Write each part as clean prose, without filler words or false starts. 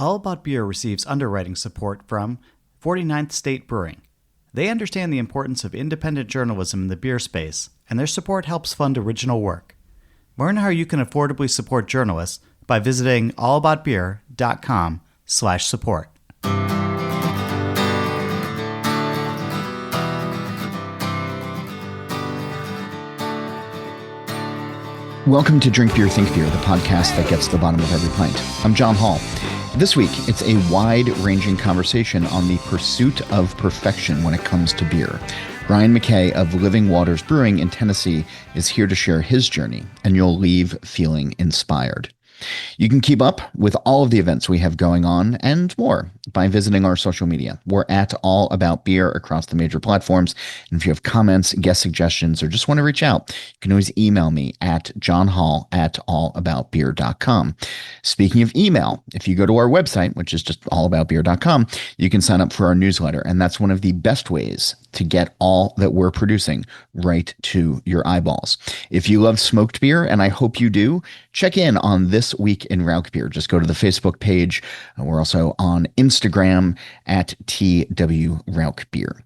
All About Beer receives underwriting support from 49th State Brewing. They understand the importance of independent journalism in the beer space, and their support helps fund original work. Learn how you can affordably support journalists by visiting allaboutbeer.com/support. Welcome to Drink Beer, Think Beer, the podcast that gets to the bottom of every pint. I'm John Holl. This week, it's a wide-ranging conversation on the pursuit of perfection when it comes to beer. Brian McCay of Living Waters Brewing in Tennessee is here to share his journey, and you'll leave feeling inspired. You can keep up with all of the events we have going on and more by visiting our social media. We're at All About Beer across the major platforms. And if you have comments, guest suggestions, or just want to reach out, you can always email me at johnhall@allaboutbeer.com. Speaking of email, if you go to our website, which is just allaboutbeer.com, you can sign up for our newsletter. And that's one of the best ways to get all that we're producing right to your eyeballs. If you love smoked beer, and I hope you do, check in on This Week in Rauch Beer. Just go to the Facebook page. We're also on Instagram at TW Rauch Beer.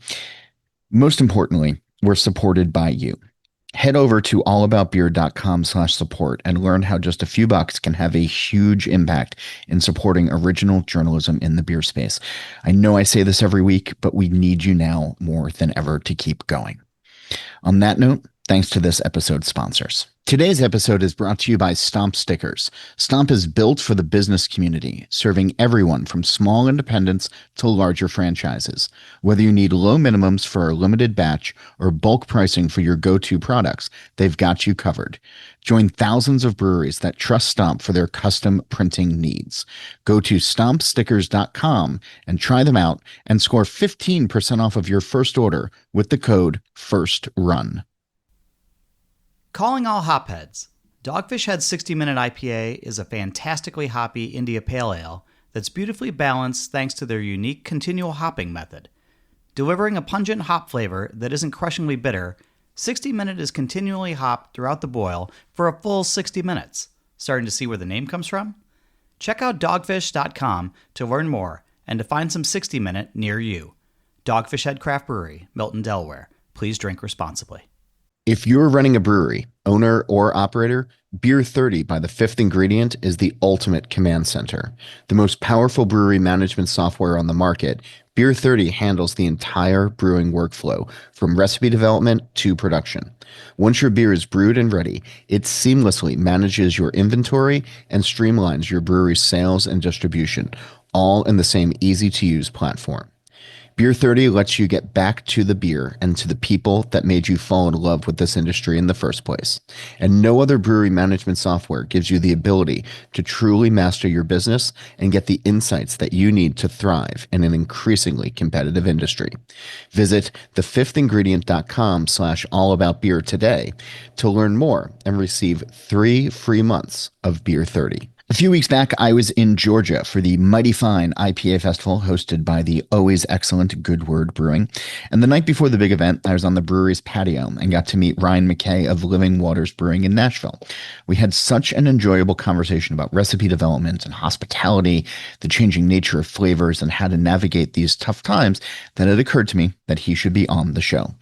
Most importantly, we're supported by you. Head over to allaboutbeer.com/support and learn how just a few bucks can have a huge impact in supporting original journalism in the beer space. I know I say this every week, but we need you now more than ever to keep going. On that note, thanks to this episode's sponsors. Today's episode is brought to you by Stomp Stickers. Stomp is built for the business community, serving everyone from small independents to larger franchises. Whether you need low minimums for a limited batch or bulk pricing for your go-to products, they've got you covered. Join thousands of breweries that trust Stomp for their custom printing needs. Go to stompstickers.com and try them out and score 15% off of your first order with the code FIRSTRUN. Calling all hopheads. Dogfish Head's 60-minute IPA is a fantastically hoppy India Pale Ale that's beautifully balanced thanks to their unique continual hopping method. Delivering a pungent hop flavor that isn't crushingly bitter, 60-minute is continually hopped throughout the boil for a full 60 minutes. Starting to see where the name comes from? Check out dogfish.com to learn more and to find some 60-minute near you. Dogfish Head Craft Brewery, Milton, Delaware. Please drink responsibly. If you're running a brewery, owner or operator, Beer 30 by The Fifth Ingredient is the ultimate command center. The most powerful brewery management software on the market, Beer 30 handles the entire brewing workflow, from recipe development to production. Once your beer is brewed and ready, it seamlessly manages your inventory and streamlines your brewery's sales and distribution, all in the same easy-to-use platform. Beer 30 lets you get back to the beer and to the people that made you fall in love with this industry in the first place. And no other brewery management software gives you the ability to truly master your business and get the insights that you need to thrive in an increasingly competitive industry. Visit thefifthingredient.com/allaboutbeer today to learn more and receive 3 free months of Beer 30. A few weeks back, I was in Georgia for the Mighty Fine IPA Festival hosted by the always excellent Good Word Brewing. And the night before the big event, I was on the brewery's patio and got to meet Brian McCay of Living Waters Brewing in Nashville. We had such an enjoyable conversation about recipe development and hospitality, the changing nature of flavors, and how to navigate these tough times that it occurred to me that he should be on the show.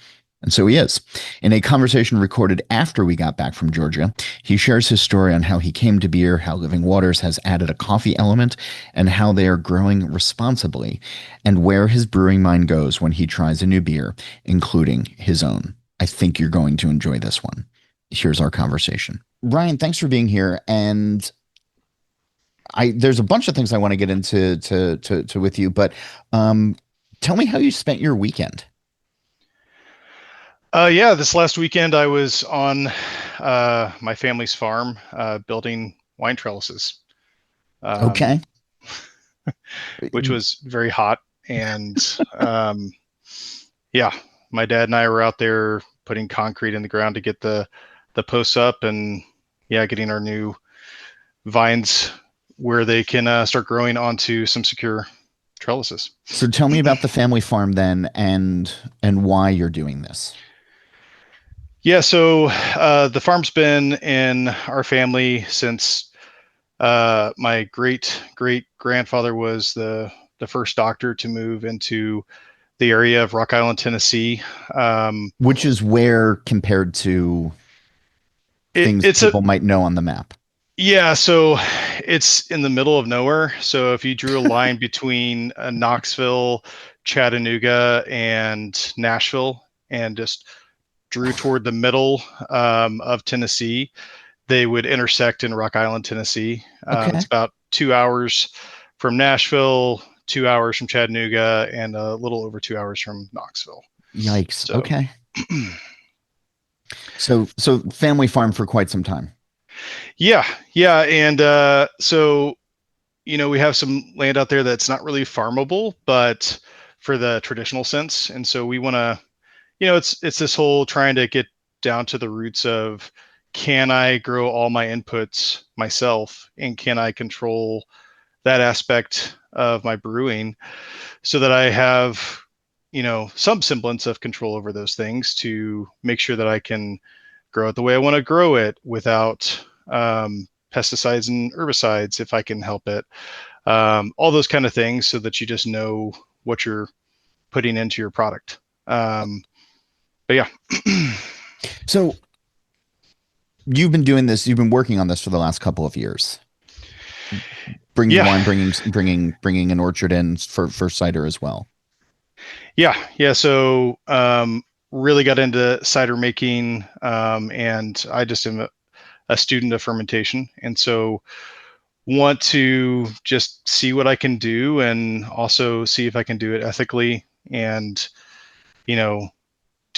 And so he is. In a conversation recorded after we got back from Georgia, he shares his story on how he came to beer, how Living Waters has added a coffee element, and how they are growing responsibly, and where his brewing mind goes when he tries a new beer, including his own. I think you're going to enjoy this one. Here's our conversation. Ryan, thanks for being here. And there's a bunch of things I want to get into with you, but tell me how you spent your weekend. This last weekend I was on my family's farm building wine trellises. Okay. Which was very hot. And my dad and I were out there putting concrete in the ground to get the posts up and getting our new vines where they can start growing onto some secure trellises. So tell me about the family farm then and why you're doing this. Yeah, so the farm's been in our family since My great grandfather was the first doctor to move into the area of Rock Island, Tennessee. Which is where compared to things It's a people might know on the map. Yeah, so it's in the middle of nowhere. So if you drew a line between Knoxville, Chattanooga, and Nashville, and just drew toward the middle of Tennessee, they would intersect in Rock Island, Tennessee. It's Okay. about 2 hours from Nashville, 2 hours from Chattanooga, and a little over 2 hours from Knoxville. Yikes. So Okay. So family farm for quite some time. yeah, and so we have some land out there that's not really farmable, but for the traditional sense. And so we want to, it's this whole trying to get down to the roots of, can I grow all my inputs myself, and can I control that aspect of my brewing so that I have, some semblance of control over those things to make sure that I can grow it the way I want to grow it without pesticides and herbicides if I can help it. All those kind of things, so that you just know what you're putting into your product. But yeah. So you've been working on this for the last couple of years. Bringing Yeah. wine, bringing an orchard in for cider as well. Yeah. So really got into cider making, and I just am a student of fermentation, and so want to just see what I can do, and also see if I can do it ethically, and do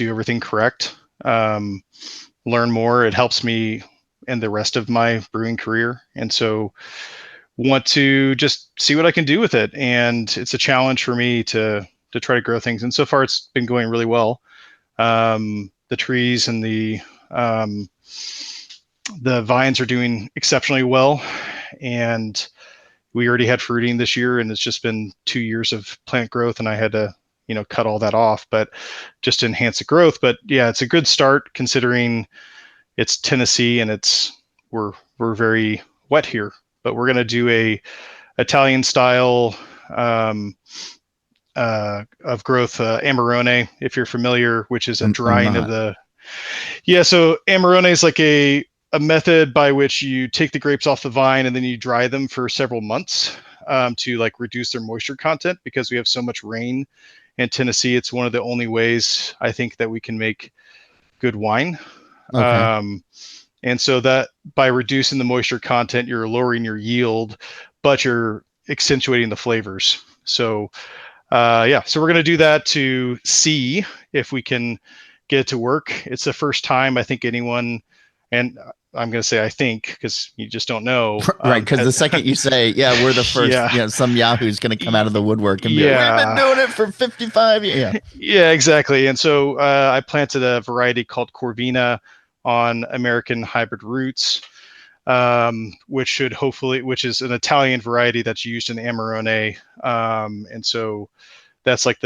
everything correct. Learn more. It helps me in the rest of my brewing career, and so want to just see what I can do with it. And it's a challenge for me to try to grow things. And so far, it's been going really well. The trees and the vines are doing exceptionally well, and we already had fruiting this year, and it's just been 2 years of plant growth, and I had to cut all that off, but just to enhance the growth. But yeah, it's a good start considering it's Tennessee and we're very wet here. But we're going to do a Italian style of growth, Amarone, if you're familiar, which is a drying of the. Yeah, so Amarone is like a method by which you take the grapes off the vine and then you dry them for several months to like reduce their moisture content, because we have so much rain in Tennessee. It's one of the only ways I think that we can make good wine. Okay. And so that by reducing the moisture content, you're lowering your yield, but you're accentuating the flavors. So so we're going to do that to see if we can get it to work. It's the first time I think anyone, and I'm going to say I think because you just don't know. Right, because the second you say, yeah, we're the first, some Yahoo's going to come out of the woodwork and be like, we've been doing it for 55 years. Yeah, yeah, exactly. And so I planted a variety called Corvina on American hybrid roots, which is an Italian variety that's used in Amarone. And so that's like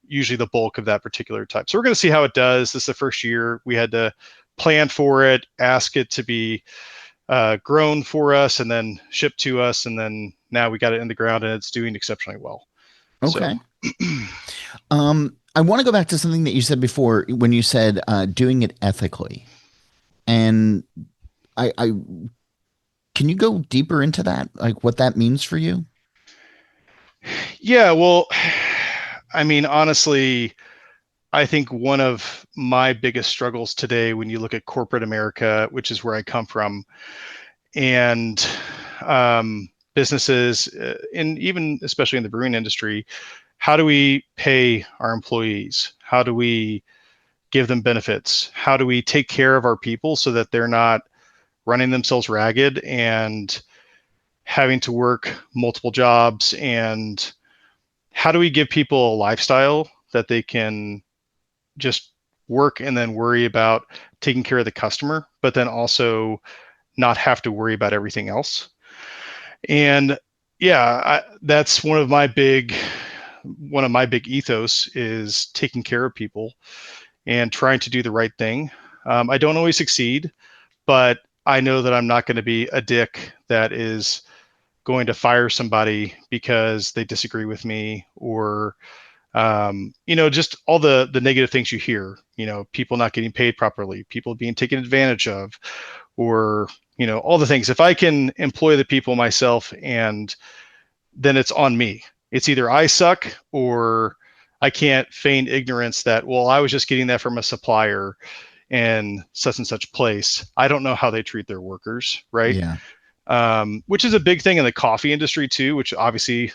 usually the bulk of that particular type. So we're going to see how it does. This is the first year. We had to plan for it, ask it to be grown for us, and then shipped to us. And then now we got it in the ground, and it's doing exceptionally well. Okay. So. I want to go back to something that you said before when you said doing it ethically. And I can you go deeper into that? Like what that means for you? Yeah, well, I mean, honestly, I think one of my biggest struggles today, when you look at corporate America, which is where I come from, and businesses, and even especially in the brewing industry, how do we pay our employees? How do we give them benefits? How do we take care of our people so that they're not running themselves ragged and having to work multiple jobs? And how do we give people a lifestyle that they can just work and then worry about taking care of the customer, but then also not have to worry about everything else? And yeah, that's one of my big ethos is taking care of people and trying to do the right thing. I don't always succeed, but I know that I'm not going to be a dick that is going to fire somebody because they disagree with me, or just all the negative things you hear, people not getting paid properly, people being taken advantage of, or, all the things. If I can employ the people myself, and then it's on me. It's either I suck or I can't feign ignorance that, well, I was just getting that from a supplier in such and such place. I don't know how they treat their workers, right? Yeah. Which is a big thing in the coffee industry too, which obviously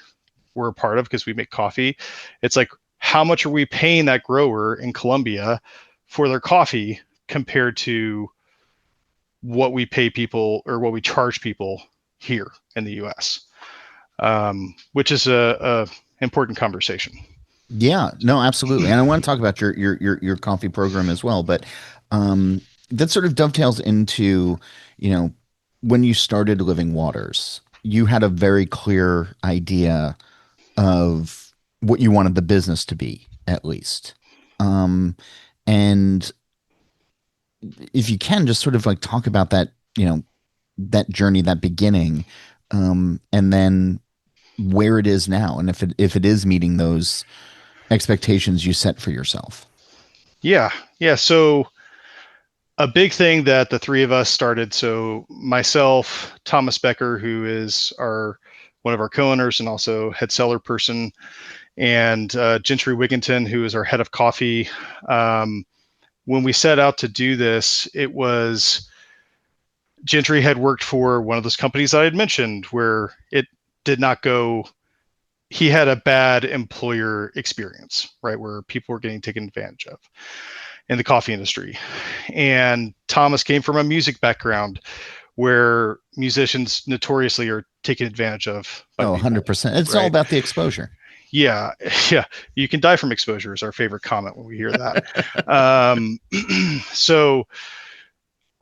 we're a part of because we make coffee. It's like, how much are we paying that grower in Colombia for their coffee compared to what we pay people or what we charge people here in the US, which is a important conversation. Yeah, no, absolutely. And I want to talk about your coffee program as well, but that sort of dovetails into, when you started Living Waters, you had a very clear idea of what you wanted the business to be, at least. And if you can just sort of like talk about that, that journey, that beginning, and then where it is now, and if it is meeting those expectations you set for yourself. Yeah. So a big thing that the three of us started. So myself, Thomas Becker, who is one of our co-owners and also head seller person, and Gentry Wigginton, who is our head of coffee. When we set out to do this, it was Gentry had worked for one of those companies that I had mentioned where it did not go. He had a bad employer experience, right, where people were getting taken advantage of in the coffee industry. And Thomas came from a music background where musicians notoriously are taken advantage of by Oh, people, 100%. It's right? all about the exposure. Yeah. You can die from exposure is our favorite comment when we hear that. So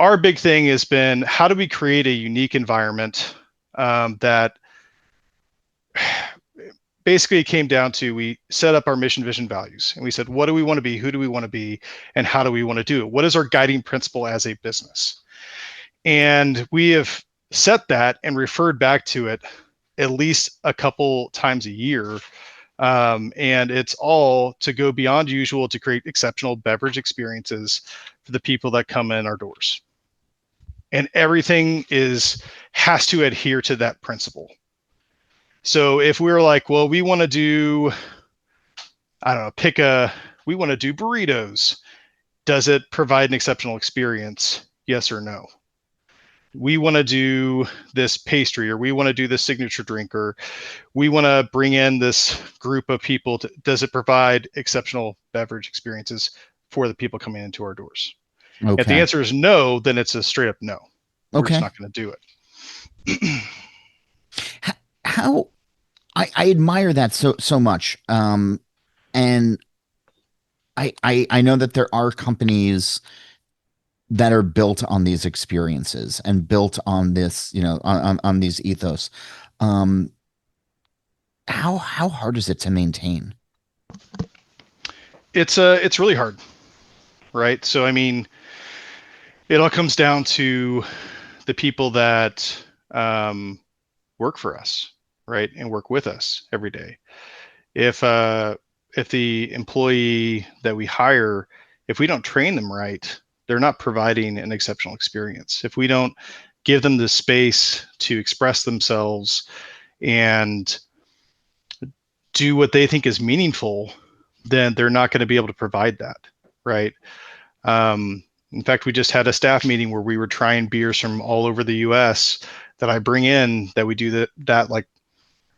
our big thing has been, how do we create a unique environment that basically came down to, we set up our mission, vision, values, and we said, what do we want to be? Who do we want to be? And how do we want to do it? What is our guiding principle as a business? And we have set that and referred back to it at least a couple times a year. And it's all to go beyond usual to create exceptional beverage experiences for the people that come in our doors. And everything has to adhere to that principle. So if we're like, well, we want to do, I don't know, we want to do burritos. Does it provide an exceptional experience? Yes or no? We want to do this pastry, or we want to do this signature drink, or we want to bring in this group of people. Does it provide exceptional beverage experiences for the people coming into our doors? Okay. If the answer is no, then it's a straight up no. We're just not going to do it. How I admire that so much. And I know that there are companies that are built on these experiences and built on this, on these ethos. How hard is it to maintain? It's really hard, right? So, I mean, it all comes down to the people that work for us, right, and work with us every day. If the employee that we hire, if we don't train them right, they're not providing an exceptional experience. If we don't give them the space to express themselves and do what they think is meaningful, then they're not going to be able to provide that, right? In fact, we just had a staff meeting where we were trying beers from all over the U.S. that I bring in, that we do that like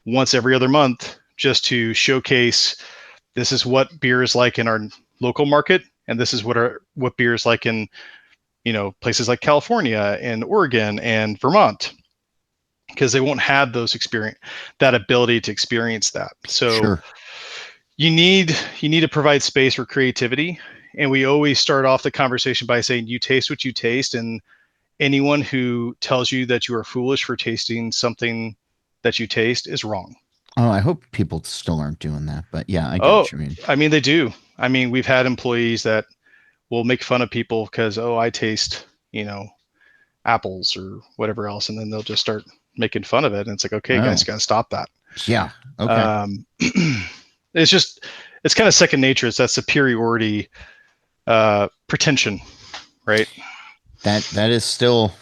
once every other month, just to showcase, this is what beer is like in our local market, and this is what beer is like in, places like California and Oregon and Vermont, because they won't have that ability to experience that. So sure. You need to provide space for creativity. And we always start off the conversation by saying, you taste what you taste, and anyone who tells you that you are foolish for tasting something that you taste is wrong. Oh, I hope people still aren't doing that, but yeah, I get what you mean. I mean, they do. I mean, we've had employees that will make fun of people because, I taste, apples or whatever else. And then they'll just start making fun of it. And it's like, okay, Oh, guys, you got to stop that. yeah. Okay. It's kind of second nature. It's that superiority, pretension, right? That's still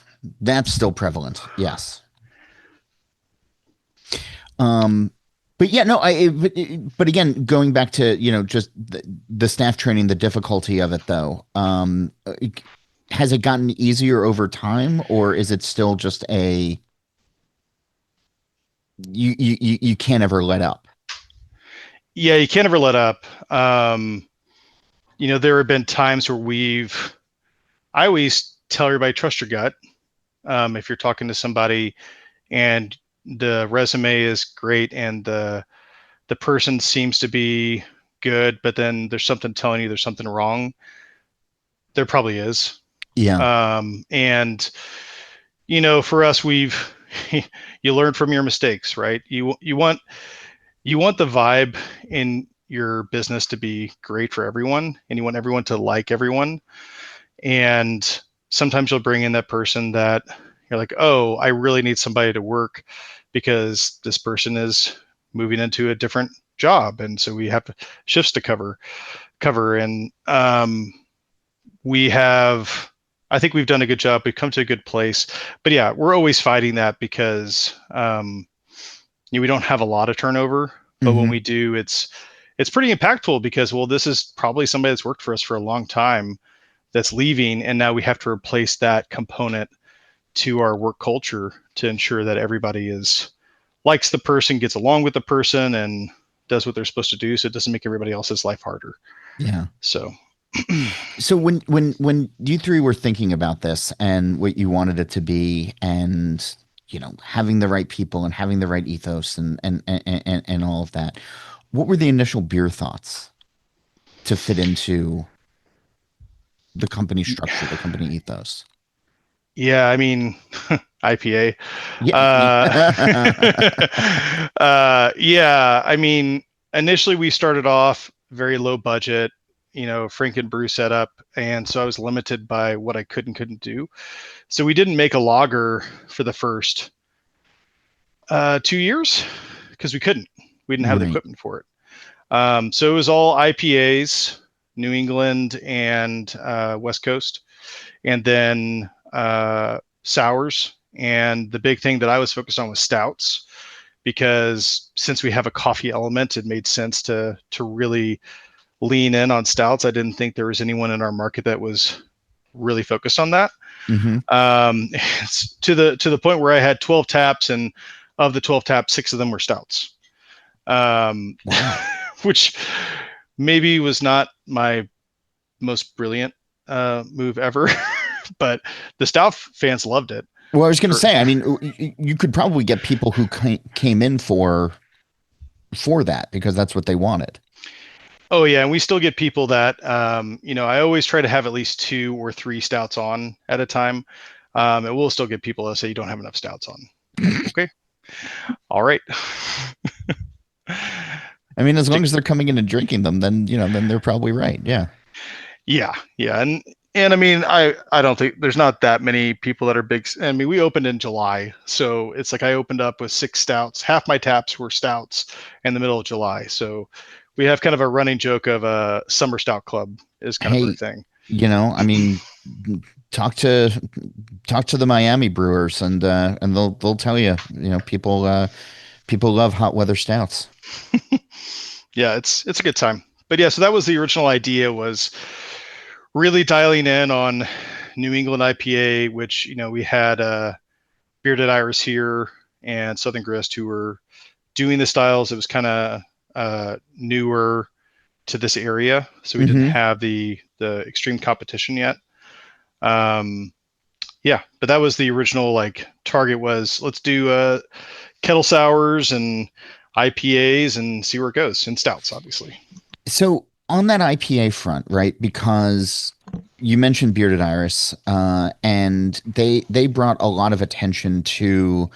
prevalent. Yes. But yeah, no, but again, going back to, just the staff training, the difficulty of it though, has it gotten easier over time, or is it still just you can't ever let up? Yeah, you can't ever let up. There have been times where I always tell everybody, trust your gut. If you're talking to somebody and the resume is great and the person seems to be good, but then there's something telling you there's something wrong, there probably is. Yeah. And for us, you learn from your mistakes, right? You want the vibe in your business to be great for everyone, and you want everyone to like everyone. And sometimes you'll bring in that person that you're like, oh, I really need somebody to work because this person is moving into a different job, and so we have shifts to cover. And I think we've done a good job. We've come to a good place, but yeah, we're always fighting that because we don't have a lot of turnover, but when we do, it's pretty impactful because, well, this is probably somebody that's worked for us for a long time that's leaving, and now we have to replace that component to our work culture to ensure that everybody likes the person, gets along with the person, and does what they're supposed to do, so it doesn't make everybody else's life harder. Yeah. So when you three were thinking about this and what you wanted it to be, and having the right people and having the right ethos and all of that, what were the initial beer thoughts to fit into the company structure, the company ethos? yeah, I mean, IPA. Yeah. Yeah, I mean, initially we started off very low budget, Franken brew setup, and so I was limited by what I could and couldn't do. So we didn't make a lager for the first 2 years because we couldn't. We didn't have the Right. equipment for it. So it was all IPAs, New England and West Coast, and then sours. And the big thing that I was focused on was stouts, because since we have a coffee element, it made sense to really lean in on stouts. I didn't think there was anyone in our market that was really focused on that. Mm-hmm. To the point where I had 12 taps, and of the 12 taps, 6 of them were stouts. Wow. Which maybe was not my most brilliant move ever, but the stout fans loved it. Well, I was going to say, I mean, you could probably get people who came in for that because that's what they wanted. Oh yeah, and we still get people that I always try to have at least 2 or 3 stouts on at a time. And we'll still get people that say you don't have enough stouts on. Okay. All right. I mean, as long as they're coming in and drinking them, then then they're probably right. Yeah. Yeah. And I mean, I don't think there's not that many people that are big. I mean, we opened in July, so it's like I opened up with 6 stouts. Half my taps were stouts in the middle of July. So we have kind of a running joke of a summer stout club is kind of our thing. I mean, talk to the Miami Brewers, and they'll tell you, people love hot weather stouts. Yeah, it's a good time. But yeah, so that was the original idea, was really dialing in on New England IPA, which, we had Bearded Iris here and Southern Grist who were doing the styles. It was kind of newer to this area, so we didn't have the extreme competition yet. Yeah, but that was the original target, was let's do kettle sours and IPAs and see where it goes, and stouts, obviously. So on that IPA front, right? Because you mentioned Bearded Iris, and they brought a lot of attention to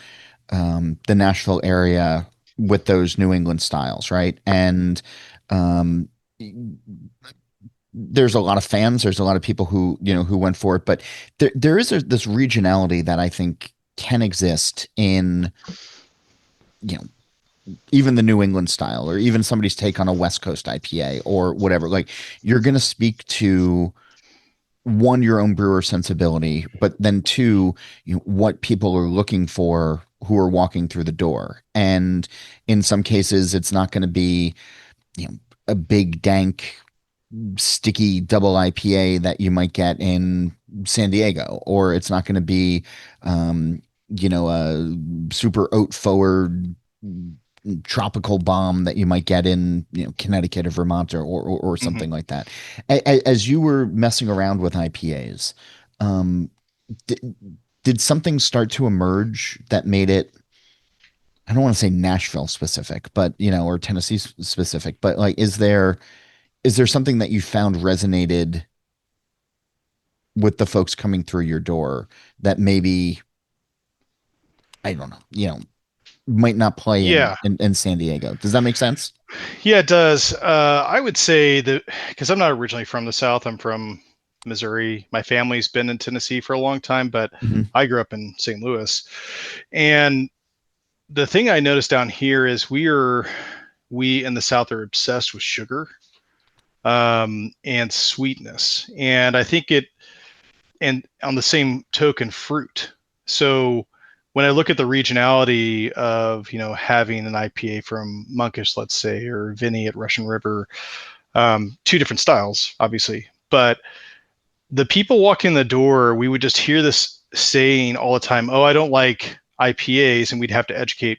the Nashville area with those New England styles, right? And there's a lot of fans. There's a lot of people who went for it, but there is this regionality that I think can exist in, you know, even the New England style, or even somebody's take on a West Coast IPA or whatever. Like, you're going to speak to, one, your own brewer sensibility, but then two, what people are looking for who are walking through the door. And in some cases, it's not going to be, a big dank sticky double IPA that you might get in San Diego, or it's not going to be, a super oat forward tropical bomb that you might get in, Connecticut or Vermont, or something like that. As you were messing around with IPAs, um, did something start to emerge that made it, I don't want to say Nashville specific, but, or Tennessee specific, but like, is there something that you found resonated with the folks coming through your door that maybe, I don't know, might not play Yeah. in San Diego? Does that make sense? Yeah, it does. I would say that, because I'm not originally from the South, I'm from Missouri. My family's been in Tennessee for a long time, but I grew up in St. Louis. And the thing I noticed down here is we in the South are obsessed with sugar, and sweetness. And I think and on the same token, fruit. So when I look at the regionality of, having an IPA from Monkish, let's say, or Vinny at Russian River, two different styles, obviously, but the people walking the door, we would just hear this saying all the time, "Oh, I don't like IPAs," and we'd have to educate,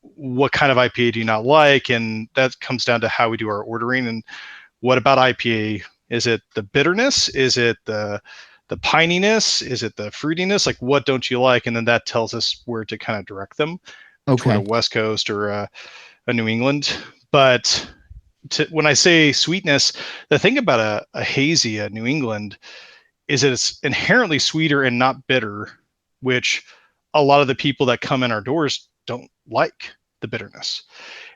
what kind of IPA do you not like? And that comes down to how we do our ordering. And what about IPA? Is it the bitterness? Is it the pininess? Is it the fruitiness? Like, what don't you like? And then that tells us where to kind of direct them toward a Okay. West Coast or a New England. But when I say sweetness, the thing about a hazy, a New England, is that it's inherently sweeter and not bitter, which a lot of the people that come in our doors don't like the bitterness.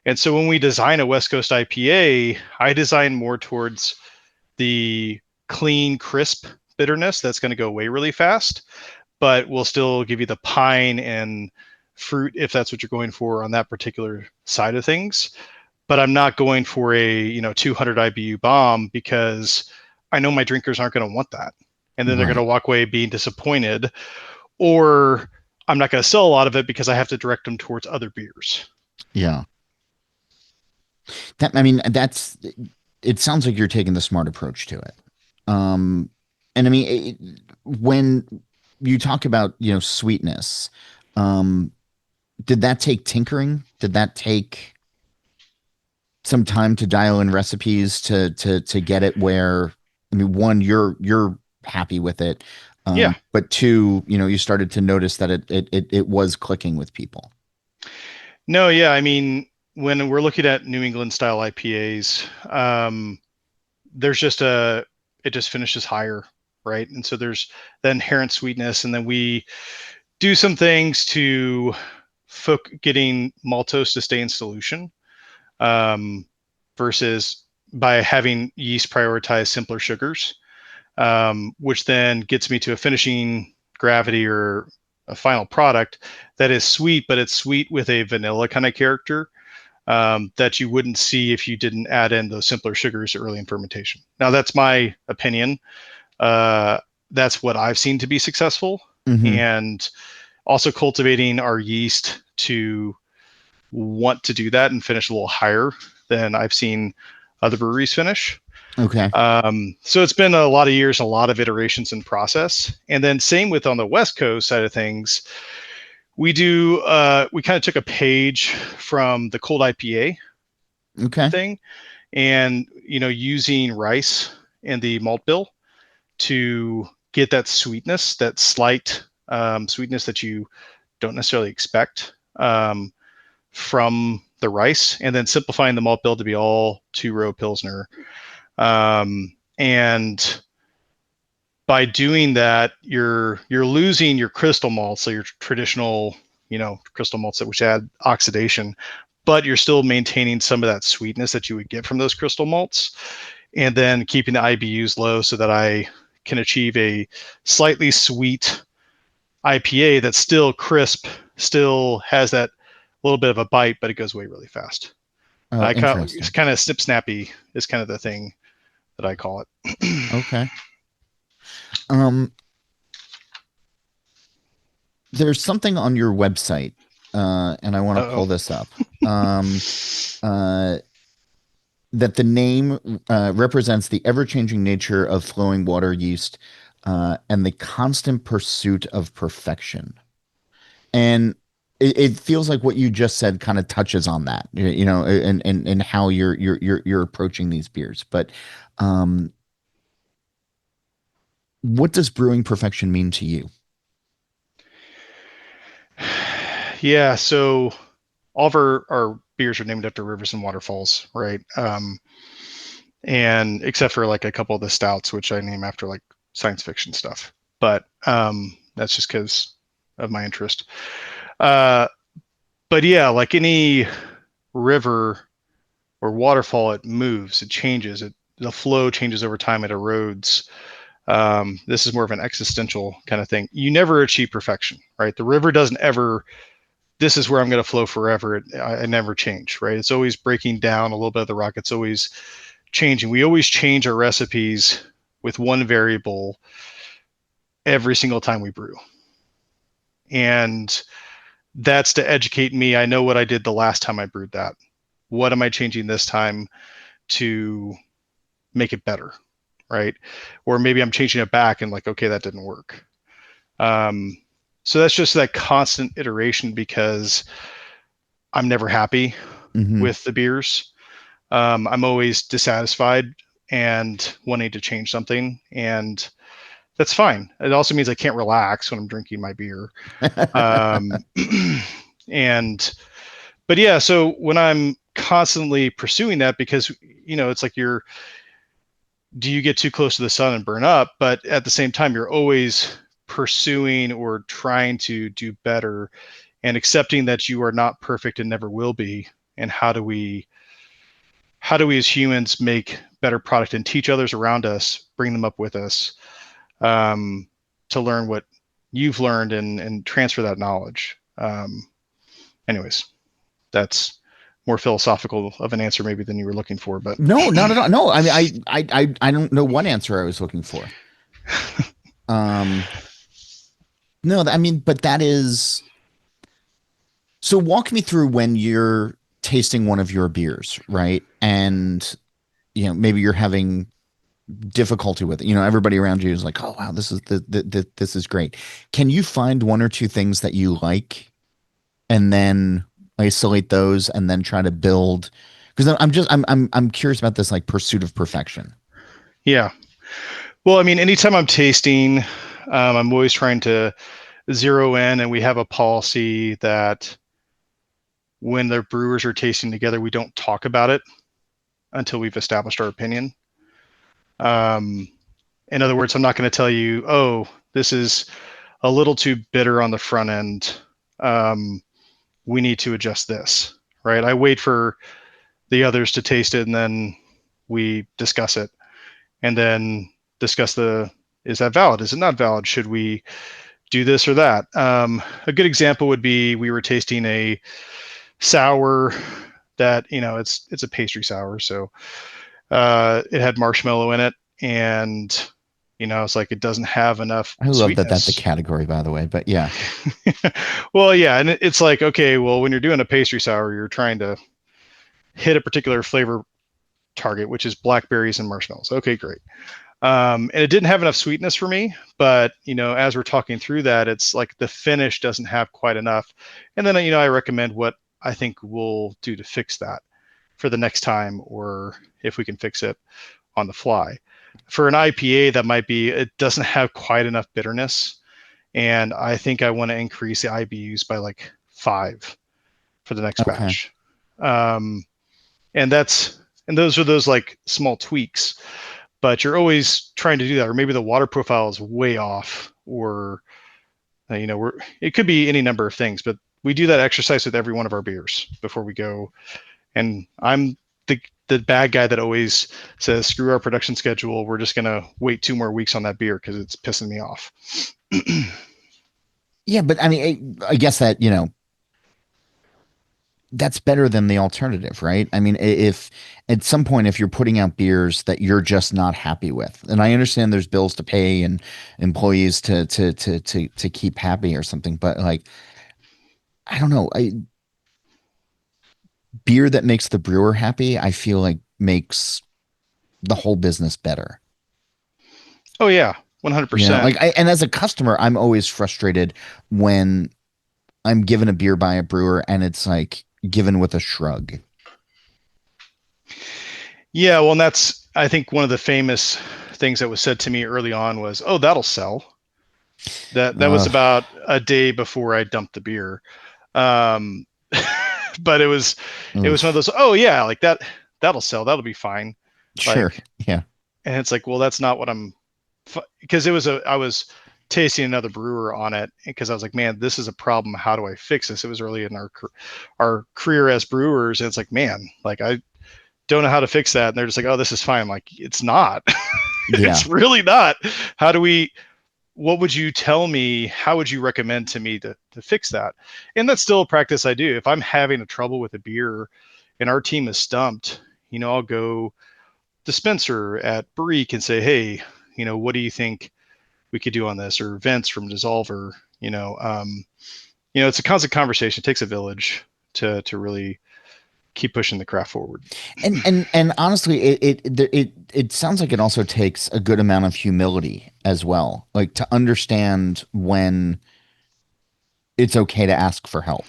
And so when we design a West Coast IPA, I design more towards the clean, crisp bitterness that's going to go away really fast, but will still give you the pine and fruit if that's what you're going for on that particular side of things. But I'm not going for a 200 IBU bomb, because I know my drinkers aren't going to want that, and then they're going to Right. walk away being disappointed, or I'm not going to sell a lot of it because I have to direct them towards other beers. Yeah. I mean, it sounds like you're taking the smart approach to it. Um, and I mean, when you talk about, sweetness, um, did that take tinkering? Did that take some time to dial in recipes to get it where, I mean, one, you're happy with it, Yeah. but two, you started to notice that it was clicking with people. No, yeah. I mean, when we're looking at New England style IPAs, there's just it just finishes higher, right? And so there's the inherent sweetness, and then we do some things to getting maltose to stay in solution, um, versus by having yeast prioritize simpler sugars, which then gets me to a finishing gravity or a final product that is sweet, but it's sweet with a vanilla kind of character, that you wouldn't see if you didn't add in those simpler sugars early in fermentation. Now, that's my opinion. That's what I've seen to be successful. Hmm. And also cultivating our yeast to want to do that and finish a little higher than I've seen other breweries finish. Okay. So it's been a lot of years, a lot of iterations and process. And then same with on the West Coast side of things, we kind of took a page from the cold IPA Okay. thing, and using rice in the malt bill to get that sweetness, that slight sweetness that you don't necessarily expect, from the rice, and then simplifying the malt bill to be all 2-row Pilsner. And by doing that, you're losing your crystal malts, so your traditional, crystal malts which add oxidation, but you're still maintaining some of that sweetness that you would get from those crystal malts, and then keeping the IBUs low so that I can achieve a slightly sweet IPA that's still crisp, still has that little bit of a bite, but it goes away really fast. Oh, interesting. It's kind of snip snappy is kind of the thing that I call it. Okay. Um, there's something on your website, and I want to Uh-oh. pull this up. Um, uh, that the name represents the ever-changing nature of flowing water yeast and the constant pursuit of perfection. And it feels like what you just said kind of touches on that, you know, and how you're approaching these beers. But what does brewing perfection mean to you? Yeah, so all of our beers are named after rivers and waterfalls, right? And except for like a couple of the stouts, which I name after like science fiction stuff. But that's just because of my interest. Uh, but yeah, like any river or waterfall, it moves, it changes, the flow changes over time, it erodes. This is more of an existential kind of thing. You never achieve perfection, right? The river doesn't ever, this is where I'm going to flow forever. I never change, right? It's always breaking down a little bit of the rock. It's always changing. We always change our recipes with one variable every single time we brew. And that's to educate me. I know what I did the last time I brewed that. What am I changing this time to make it better, right? Or maybe I'm changing it back and like, okay, that didn't work. So that's just that constant iteration because I'm never happy with the beers. I'm always dissatisfied and wanting to change something, and that's fine. It also means I can't relax when I'm drinking my beer. But yeah, so when I'm constantly pursuing that, because it's like do you get too close to the sun and burn up? But at the same time, you're always pursuing or trying to do better and accepting that you are not perfect and never will be. And how do we as humans make better product and teach others around us, bring them up with us, to learn what you've learned and transfer that knowledge. Anyways, that's more philosophical of an answer maybe than you were looking for, but No, not at all. No, I mean, I don't know what answer I was looking for. No, I mean, but that is, so walk me through when you're tasting one of your beers, right? And, maybe you're having difficulty with it. Everybody around you is like, oh, wow, this is this is great. Can you find one or two things that you like and then isolate those and then try to build? Because I'm curious about this, like, pursuit of perfection. Yeah. Well, I mean, anytime I'm tasting, I'm always trying to zero in, and we have a policy that when the brewers are tasting together, we don't talk about it until we've established our opinion. In other words, I'm not going to tell you, oh, this is a little too bitter on the front end. We need to adjust this, right? I wait for the others to taste it, and then we discuss it, and then discuss is that valid? Is it not valid? Should we do this or that? A good example would be we were tasting a sour that, it's a pastry sour. So it had marshmallow in it, and it's like it doesn't have enough I love that that's a sweetness. category, by the way, but yeah. Well, yeah, and it's like, okay, well, when you're doing a pastry sour, you're trying to hit a particular flavor target, which is blackberries and marshmallows. Okay, great. And it didn't have enough sweetness for me, but as we're talking through that, it's like the finish doesn't have quite enough. And then I recommend what I think we'll do to fix that for the next time, or if we can fix it on the fly. For an IPA, that might be, it doesn't have quite enough bitterness, and I think I want to increase the IBUs by like 5 for the next Okay. batch. And those are those like small tweaks, but you're always trying to do that. Or maybe the water profile is way off, or it could be any number of things, but we do that exercise with every one of our beers before we go. And I'm the bad guy that always says, screw our production schedule, we're just going to wait 2 more weeks on that beer because it's pissing me off. Yeah, but I mean, I guess that, that's better than the alternative, right? I mean, if at some point, if you're putting out beers that you're just not happy with, and I understand there's bills to pay and employees to keep happy or something, but like, I don't know, beer that makes the brewer happy, I feel like makes the whole business better. Oh yeah, You know, 100%. like and as a customer, I'm always frustrated when I'm given a beer by a brewer and it's like given with a shrug. Yeah, well, and that's, I think, one of the famous things that was said to me early on was, "Oh, that'll sell." That was Ugh, about a day before I dumped the beer. Um, but it was one of oof. those, "Oh yeah, like that'll sell. That'll be fine." Sure. Like, Yeah. and it's like, well, that's not what I'm, because I was tasting another brewer on it because I was like, man, this is a problem. How do I fix this? It was early in our career as brewers, and it's like, man, like I don't know how to fix that. And they're just like, oh, this is fine. I'm like, it's not. Yeah. It's really not. How do we? What would you tell me? How would you recommend to me to fix that? And that's still a practice I do. If I'm having a trouble with a beer, and our team is stumped, I'll go to Spencer at Brewery and say, hey, what do you think we could do on this? Or Vince from Dissolver, it's a constant conversation. It takes a village to really keep pushing the craft forward. And honestly, it sounds like it also takes a good amount of humility as well, like to understand when it's okay to ask for help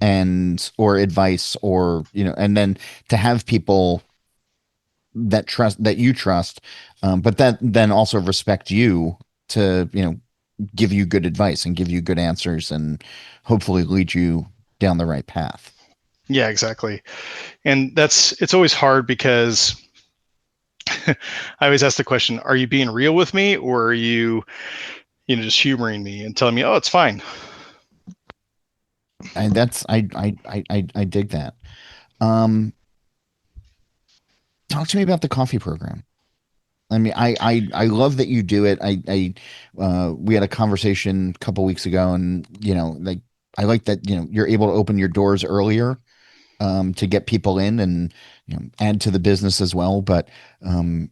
and or advice or and then to have people that you trust, but that then also respect you to give you good advice and give you good answers and hopefully lead you down the right path. Yeah, exactly. And it's always hard because I always ask the question, are you being real with me, or are you, just humoring me and telling me, oh, it's fine? And that's I dig that. Um, Talk to me about the coffee program. I mean, I love that you do it. We had a conversation a couple weeks ago, and like I like that you're able to open your doors earlier, to get people in and add to the business as well. But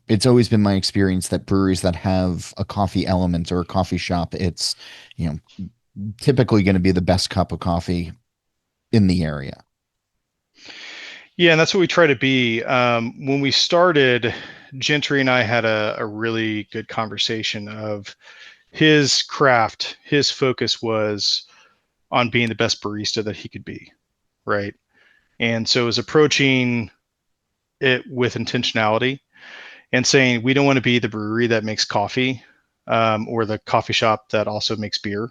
it's always been my experience that breweries that have a coffee element or a coffee shop, it's you know typically going to be the best cup of coffee in the area. Yeah, and that's what we try to be. When we started, Gentry and I had a really good conversation of his craft. His focus was on being the best barista that he could be, right? And so it was approaching it with intentionality and saying, we don't want to be the brewery that makes coffee, or the coffee shop that also makes beer.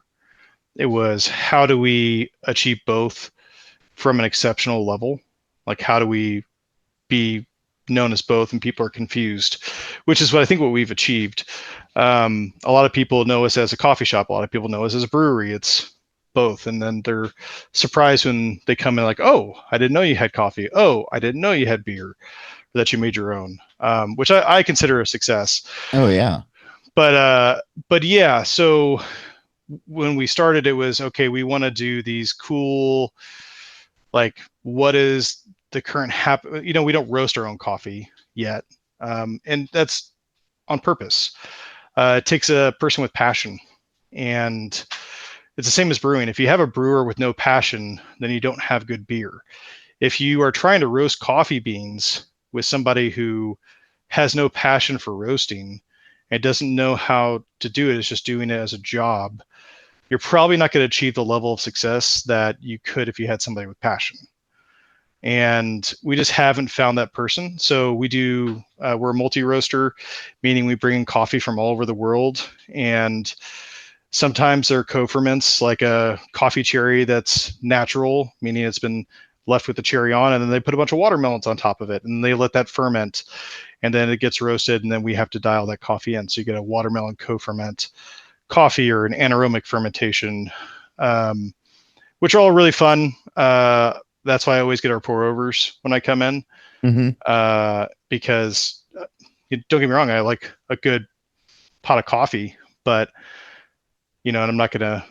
It was, how do we achieve both from an exceptional level? Like, how do we be known as both, and people are confused, which is what I think what we've achieved. A lot of people know us as a coffee shop. A lot of people know us as a brewery. It's both. And then they're surprised when they come in like, oh, I didn't know you had coffee. Oh, I didn't know you had beer, or that you made your own, which I consider a success. Oh yeah. But yeah, so when we started, it was, okay, we want to do these cool, like, what is the current we don't roast our own coffee yet. And that's on purpose. It takes a person with passion, and it's the same as brewing. If you have a brewer with no passion, then you don't have good beer. If you are trying to roast coffee beans with somebody who has no passion for roasting and doesn't know how to do it, is just doing it as a job, you're probably not going to achieve the level of success that you could if you had somebody with passion. And we just haven't found that person. So we're a multi-roaster, meaning we bring in coffee from all over the world. And sometimes they're co-ferments, like a coffee cherry that's natural, meaning it's been left with the cherry on, and then they put a bunch of watermelons on top of it, and they let that ferment, and then it gets roasted, and then we have to dial that coffee in. So you get a watermelon co-ferment coffee, or an anaerobic fermentation, which are all really fun. That's why I always get our pour overs when I come in, Hmm. because don't get me wrong, I like a good pot of coffee, but and I'm not gonna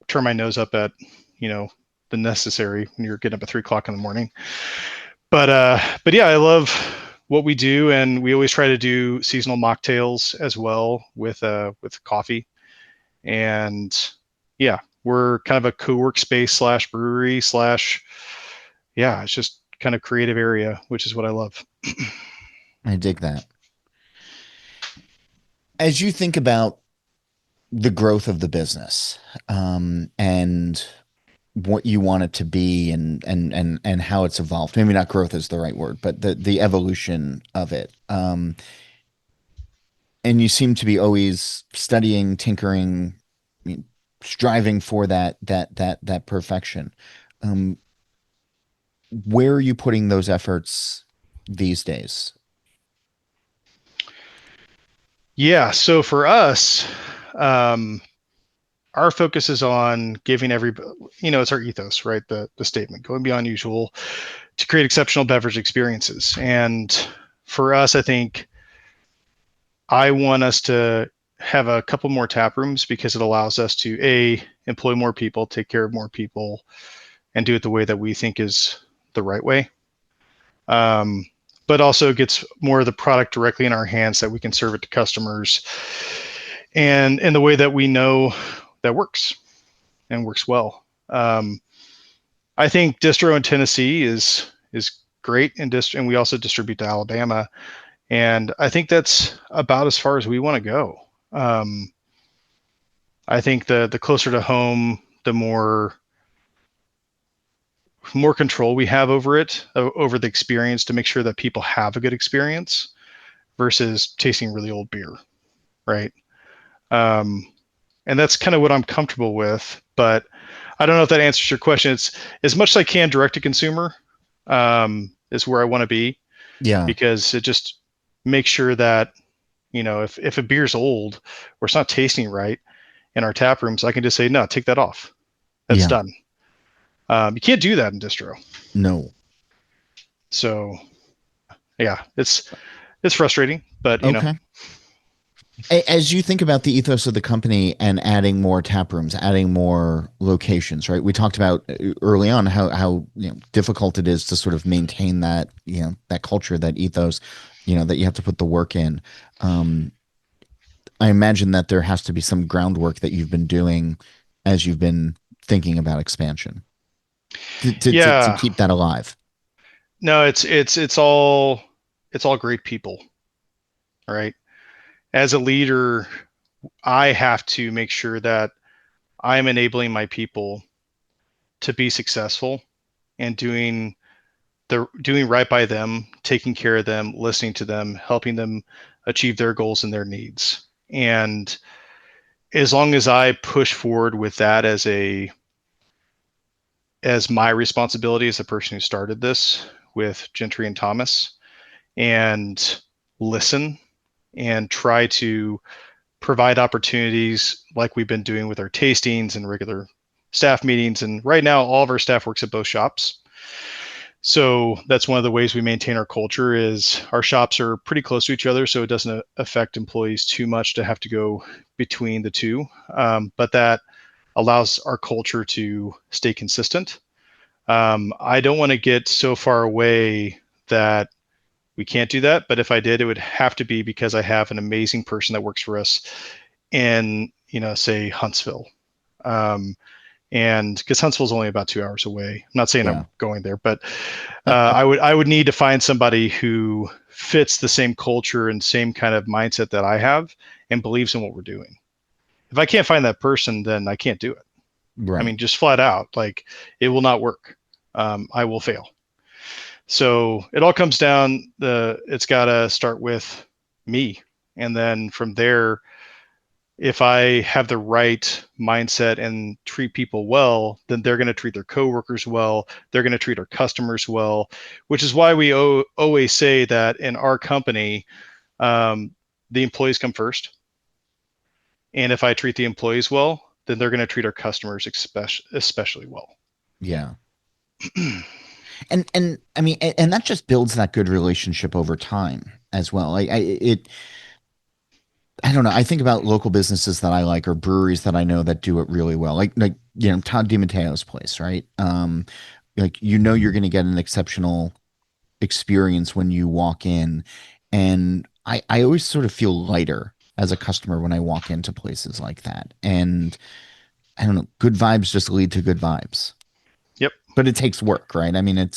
turn my nose up at, the necessary when you're getting up at 3 o'clock in the morning. But yeah, I love what we do, and we always try to do seasonal mocktails as well with coffee. And yeah, we're kind of a co-work space slash brewery slash, yeah, it's just kind of creative area, which is what I love. I dig that. As you think about the growth of the business, and what you want it to be, and how it's evolved. Maybe not growth is the right word, but the evolution of it. And you seem to be always studying, tinkering, I mean, striving for that perfection. Um, where are you putting those efforts these days? Yeah, so for us, um, our focus is on giving everybody, it's our ethos, right? The statement, going beyond usual to create exceptional beverage experiences. And for us, I think I want us to have a couple more tap rooms because it allows us to employ more people, take care of more people, and do it the way that we think is the right way. But also gets more of the product directly in our hands that we can serve it to customers and in the way that we know that works and works well. I think distro in Tennessee is great, and we also distribute to Alabama, and I think that's about as far as we want to go. I think the closer to home, the more control we have over it, over the experience, to make sure that people have a good experience versus tasting really old beer, right? And that's kind of what I'm comfortable with, but I don't know if that answers your question. It's as much as I can direct to consumer, is where I want to be, Yeah. because it just makes sure that, if a beer's old or it's not tasting right in our tap rooms, I can just say, no, take that off. That's done. You can't do that in distro. No. So yeah, it's frustrating, but Okay. As you think about the ethos of the company and adding more tap rooms, adding more locations, right? We talked about early on how difficult it is to sort of maintain that that culture, that ethos, that you have to put the work in. I imagine that there has to be some groundwork that you've been doing as you've been thinking about expansion to yeah, keep that alive. no, it's all great people, right? As a leader, I have to make sure that I'm enabling my people to be successful and doing right by them, taking care of them, listening to them, helping them achieve their goals and their needs. And as long as I push forward with that as my responsibility as the person who started this with Gentry and Thomas, and listen and try to provide opportunities like we've been doing with our tastings and regular staff meetings. And right now, all of our staff works at both shops. So that's one of the ways we maintain our culture is our shops are pretty close to each other, so it doesn't affect employees too much to have to go between the two. But that allows our culture to stay consistent. I don't want to get so far away that we can't do that. But if I did, it would have to be because I have an amazing person that works for us in, say Huntsville. And because Huntsville's only about 2 hours away. I'm not saying I'm going there, but I would need to find somebody who fits the same culture and same kind of mindset that I have and believes in what we're doing. If I can't find that person, then I can't do it. Right. I mean, just flat out, like it will not work. I will fail. So it all comes down, it's got to start with me. And then from there, if I have the right mindset and treat people well, then they're going to treat their coworkers well. They're going to treat our customers well, which is why we always say that in our company, the employees come first. And if I treat the employees well, then they're going to treat our customers especially well. Yeah. And I mean, and that just builds that good relationship over time as well. I don't know. I think about local businesses that I like or breweries that I know that do it really well. Like Todd DiMatteo's place, right? Like, you're going to get an exceptional experience when you walk in. And I always sort of feel lighter as a customer when I walk into places like that. And I don't know, good vibes just lead to good vibes. Yep. But it takes work, right? I mean,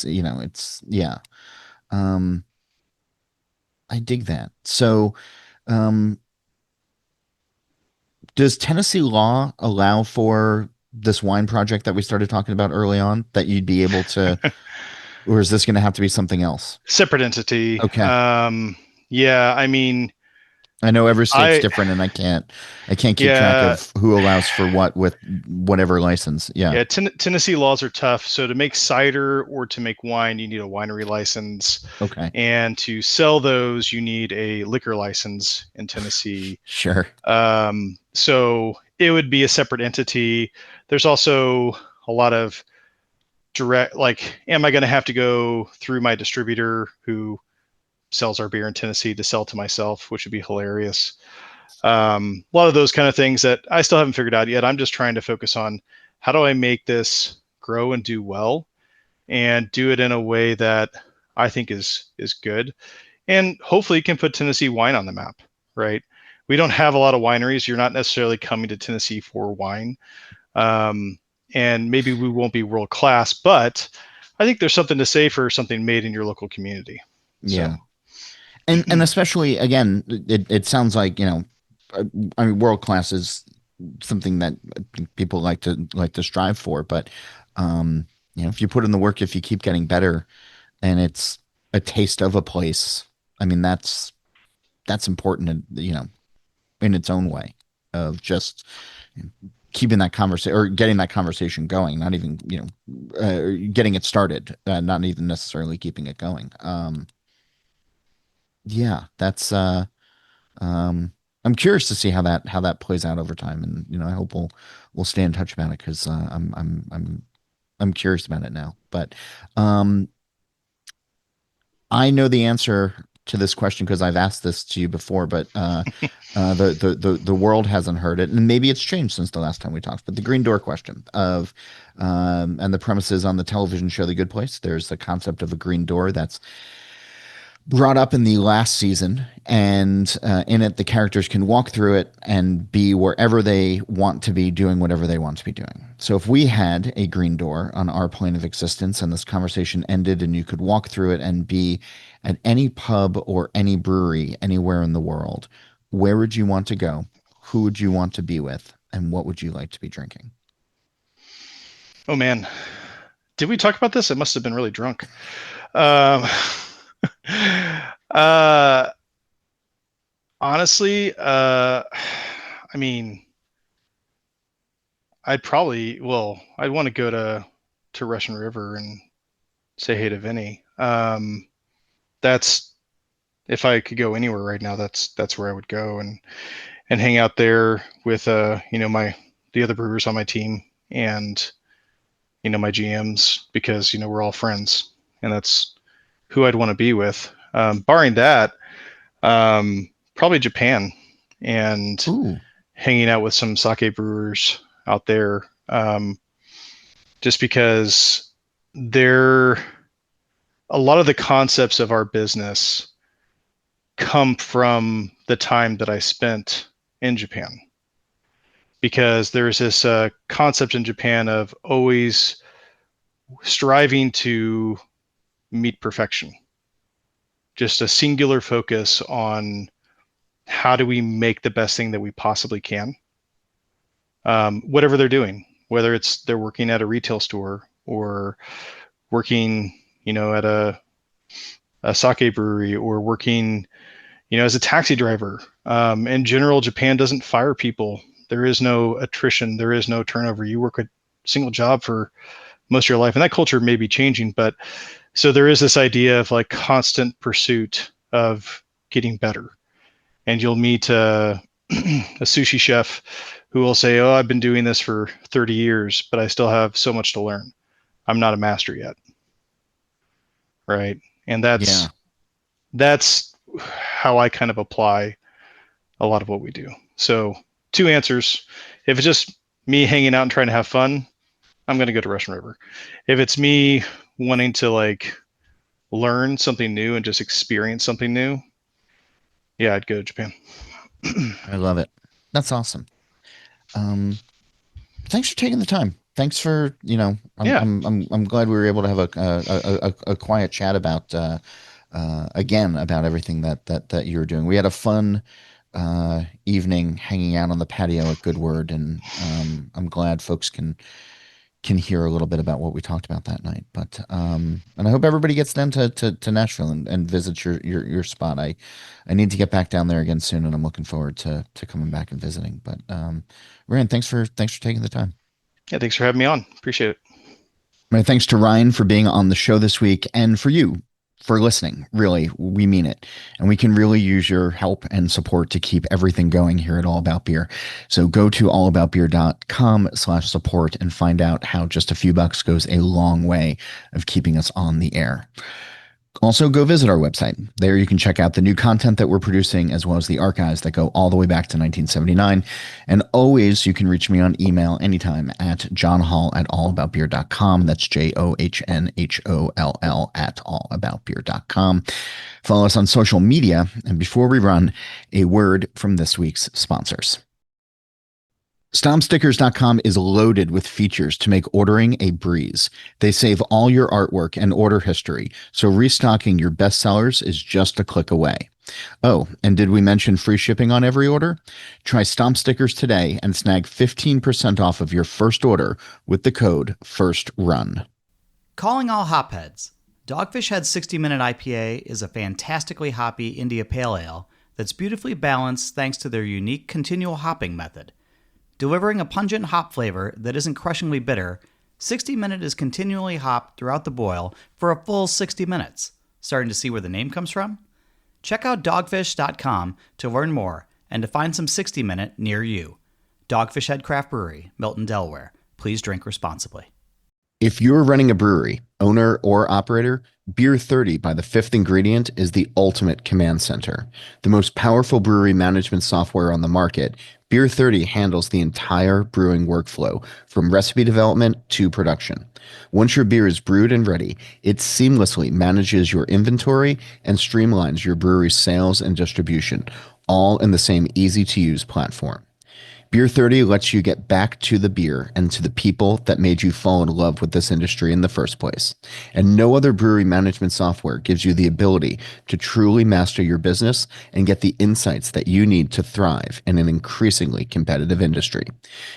yeah. Um, I dig that. So, um, does Tennessee law allow for this wine project that we started talking about early on, that you'd be able to, or is this going to have to be something else? Separate entity. Okay. Yeah, I mean, I know every state's I different, and I can't keep track yeah, of who allows for what with whatever license. Yeah. yeah. Tennessee laws are tough. So to make cider or to make wine, you need a winery license, Okay. and to sell those, you need a liquor license in Tennessee. Sure. So it would be a separate entity. There's also a lot of direct, like, am I going to have to go through my distributor who sells our beer in Tennessee to sell to myself, which would be hilarious. A lot of those kind of things that I still haven't figured out yet. I'm just trying to focus on how do I make this grow and do well, and do it in a way that I think is good, and hopefully can put Tennessee wine on the map. Right? We don't have a lot of wineries. You're not necessarily coming to Tennessee for wine, um, and maybe we won't be world class, but I think there's something to say for something made in your local community. So. Yeah. And especially, again, it sounds like, I mean, world class is something that people like to strive for, but if you put in the work, if you keep getting better, and it's a taste of a place, I mean, that's important, in its own way, of just keeping that conversation, or getting that conversation going, not even, getting it started, not even necessarily keeping it going. Yeah, that's I'm curious to see how that plays out over time, and I hope we'll stay in touch about it, because I'm curious about it now. But um, I know the answer to this question because I've asked this to you before, but the world hasn't heard it, and maybe it's changed since the last time we talked. But the green door question of, and the premise is, on the television show The Good Place, there's the concept of a green door that's brought up in the last season, and in it, the characters can walk through it and be wherever they want to be, doing whatever they want to be doing. So if we had a green door on our plane of existence, and this conversation ended, and you could walk through it and be at any pub or any brewery anywhere in the world, where would you want to go? Who would you want to be with? And what would you like to be drinking? Oh man, did we talk about this? I must have been really drunk. Um, uh, honestly, I mean, I'd want to go to Russian River and say hey to Vinny. That's, if I could go anywhere right now, that's where I would go, and hang out there with the other brewers on my team, and my GMs, because we're all friends, and that's who I'd want to be with. Barring that, probably Japan, and Ooh, hanging out with some sake brewers out there, just because they're, a lot of the concepts of our business come from the time that I spent in Japan, because there's this concept in Japan of always striving to meet perfection, just a singular focus on how do we make the best thing that we possibly can, whatever they're doing, whether it's they're working at a retail store, or working at a sake brewery, or working as a taxi driver. In general, Japan doesn't fire people. There is no attrition. There is no turnover. You work a single job for most of your life, and that culture may be changing, but so there is this idea of like constant pursuit of getting better. And you'll meet a sushi chef who will say, "Oh, I've been doing this for 30 years, but I still have so much to learn. I'm not a master yet." Right? And yeah. that's how I kind of apply a lot of what we do. So, two answers. If it's just me hanging out and trying to have fun, I'm going to go to Russian River. If it's me wanting to like learn something new and just experience something new, yeah, I'd go to Japan. I love it. That's awesome. Thanks for taking the time. Thanks for, Yeah. I'm glad we were able to have a quiet chat about, again, about everything that you're doing. We had a fun, evening hanging out on the patio at Good Word, and, I'm glad folks can hear a little bit about what we talked about that night. But, and I hope everybody gets down to Nashville and visits your spot. I need to get back down there again soon, and I'm looking forward to coming back and visiting. But, Ryan, thanks for taking the time. Yeah. Thanks for having me on. Appreciate it. My thanks to Ryan for being on the show this week, and for you for listening. Really, we mean it. And we can really use your help and support to keep everything going here at All About Beer. So go to allaboutbeer.com/support and find out how just a few bucks goes a long way of keeping us on the air. Also, go visit our website. There you can check out the new content that we're producing, as well as the archives that go all the way back to 1979. And always, you can reach me on email anytime at johnholl@allaboutbeer.com. That's JOHNHOLL @allaboutbeer.com. Follow us on social media. And before we run, a word from this week's sponsors. StompStickers.com is loaded with features to make ordering a breeze. They save all your artwork and order history, so restocking your best sellers is just a click away. Oh, and did we mention free shipping on every order? Try Stomp Stickers today and snag 15% off of your first order with the code FIRSTRUN. Calling all hopheads. Dogfish Head 60-Minute IPA is a fantastically hoppy India Pale Ale that's beautifully balanced thanks to their unique continual hopping method. Delivering a pungent hop flavor that isn't crushingly bitter, 60 Minute is continually hopped throughout the boil for a full 60 minutes. Starting to see where the name comes from? Check out dogfish.com to learn more and to find some 60 Minute near you. Dogfish Head Craft Brewery, Milton, Delaware. Please drink responsibly. If you're running a brewery, owner or operator, Beer 30 by The Fifth Ingredient is the ultimate command center. The most powerful brewery management software on the market, Beer 30 handles the entire brewing workflow, from recipe development to production. Once your beer is brewed and ready, it seamlessly manages your inventory and streamlines your brewery's sales and distribution, all in the same easy-to-use platform. Beer 30 lets you get back to the beer and to the people that made you fall in love with this industry in the first place. And no other brewery management software gives you the ability to truly master your business and get the insights that you need to thrive in an increasingly competitive industry.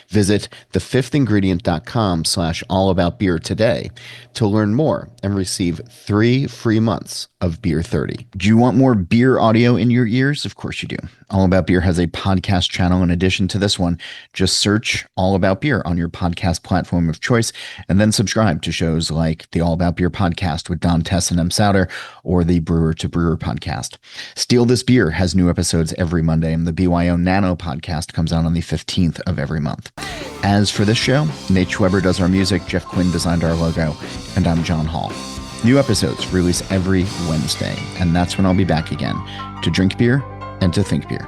Visit thefifthingredient.com/allaboutbeer today to learn more and receive 3 free months of Beer 30. Do you want more beer audio in your ears? Of course you do. All About Beer has a podcast channel in addition to this one. Just search All About Beer on your podcast platform of choice, and then subscribe to shows like the All About Beer podcast with Don Tess and M. Souter, or the Brewer to Brewer podcast. Steal This Beer has new episodes every Monday, and the BYO Nano podcast comes out on the 15th of every month. As for this show, Nate Schweber does our music, Jeff Quinn designed our logo, and I'm John Holl. New episodes release every Wednesday, and that's when I'll be back again to drink beer and to think beer.